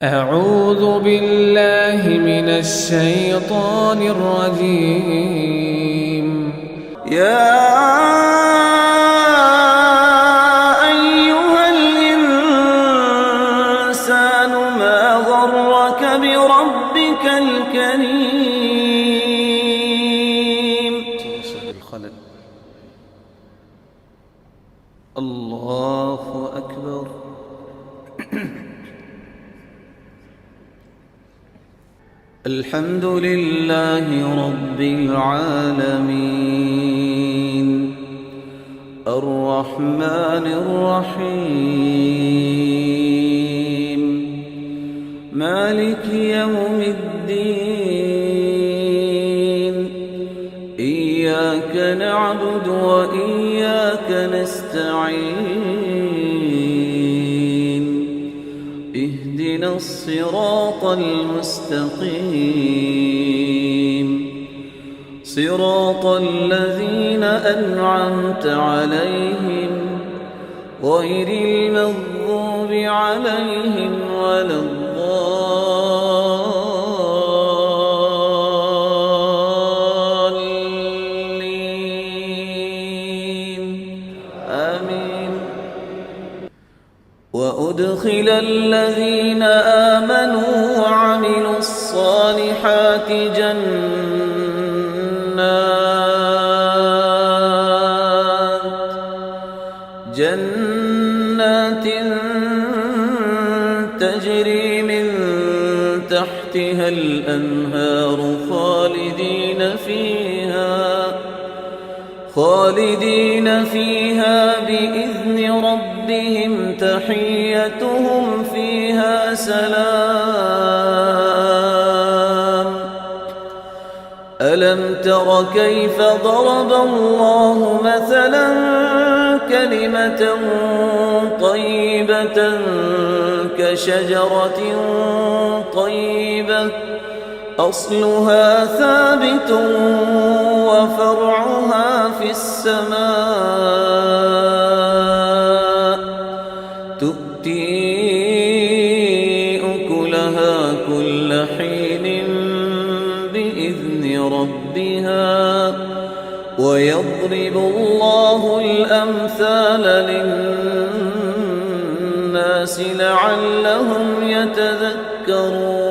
أعوذ بالله من الشيطان الرجيم. يا أيها الإنسان ما غرك بربك الكريم. الله أكبر. الحمد لله رب العالمين الرحمن الرحيم مالك يوم الدين إياك نعبد وإياك نستعين اهدنا الصراط المستقيم صراط الذين أنعمت عليهم غير المغضوب عليهم ولا الضالين آمين. وأدخل الذين آمنوا وعملوا الصالحات جنات تجري من تحتها الأنهار خالدين فيها بإذن ربهم تحيتهم فيها سلام. ألم تر كيف ضرب الله مثلا كلمة طيبة كشجرة طيبة أصلها ثابت وفرعها في السماء تؤتي أكلها كل حين بإذن ربها ويضرب الله الأمثال للناس لعلهم يتذكرون.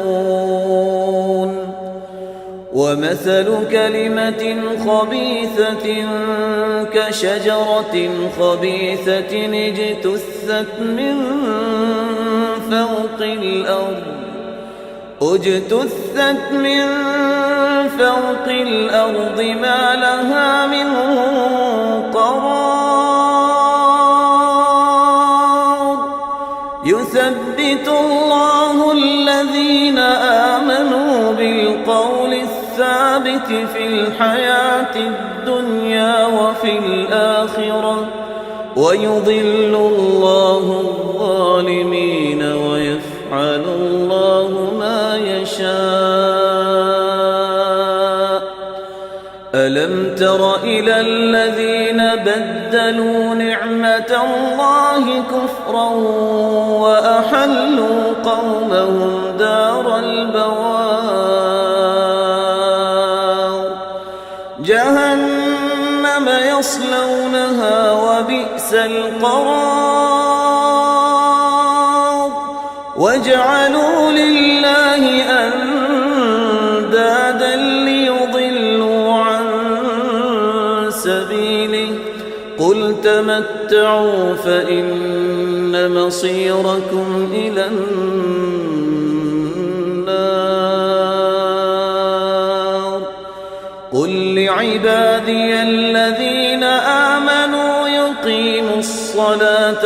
ومثل كلمة خبيثة كشجرة خبيثة اجتثت من فوق الأرض ما لها من قرار. يثبت الله الذين آمنوا بالقول الثابت في الحياة الدنيا وفي الآخرة ويضل الله الظالمين ويفعل الله ما يشاء. ألم تر إلى الذين بدلوا نعمة الله كفرا وأحلوا قومهم دار البوار جهنم يصلونها وبئس القرار. وجعلوا لله أندادا ليضلوا عن سبيله قل تمتعوا فإن مصيركم إلى النار. قل لعبادي الذين آمنوا يقيموا الصلاة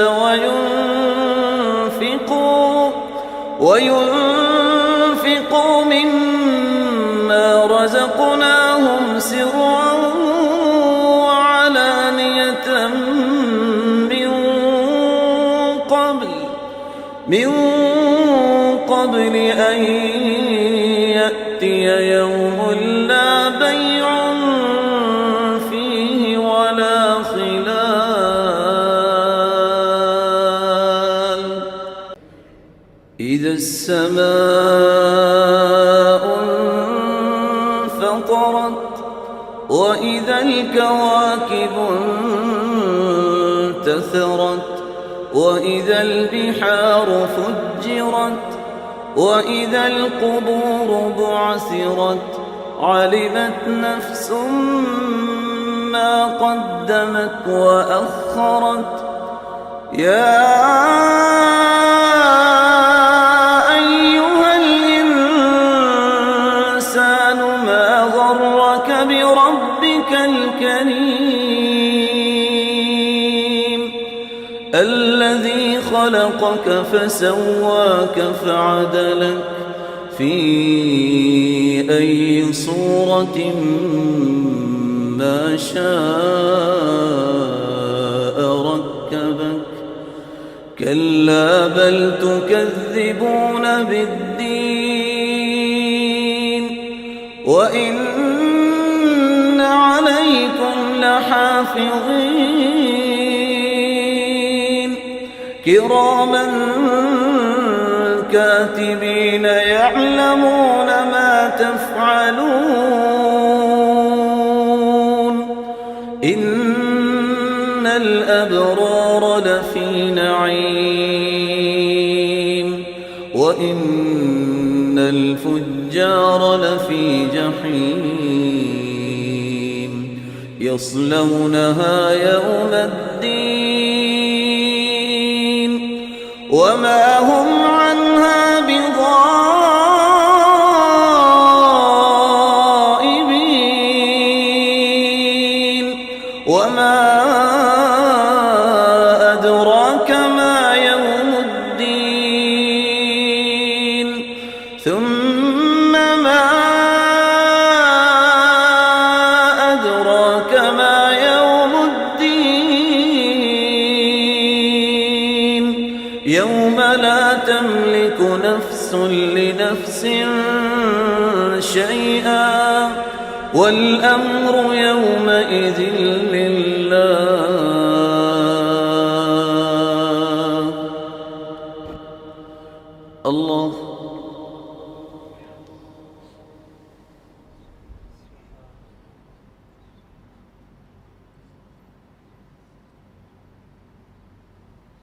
وينفقوا مما رزقناهم سرا وعلانية من قبل أن يأتي يوم لا بيع فيه ولا خلال. إذا السماء انفطرت وإذا الكواكب انتثرت وإذا البحار فجرت وإذا القبور بعثرت علمت نفس ما قدمت وأخرت يا أيها الإنسان ما غرك بربك الكريم الذي خلقك فسواك فعدلك في أي صورة ما شاء ركبك كلا بل تكذبون بالدين وإن عليكم لحافظين كراما كاتبين يعلمون ما تفعلون إن الأبرار لفي نعيم وإن الفجار لفي جحيم يصلونها يوم الدين وما هم عنها بغائبين وما أدراك ما يوم الدين ثم ما أدراك ما يوم الدين يوم لا تملك نفس لنفس شيئا والأمر يومئذ لله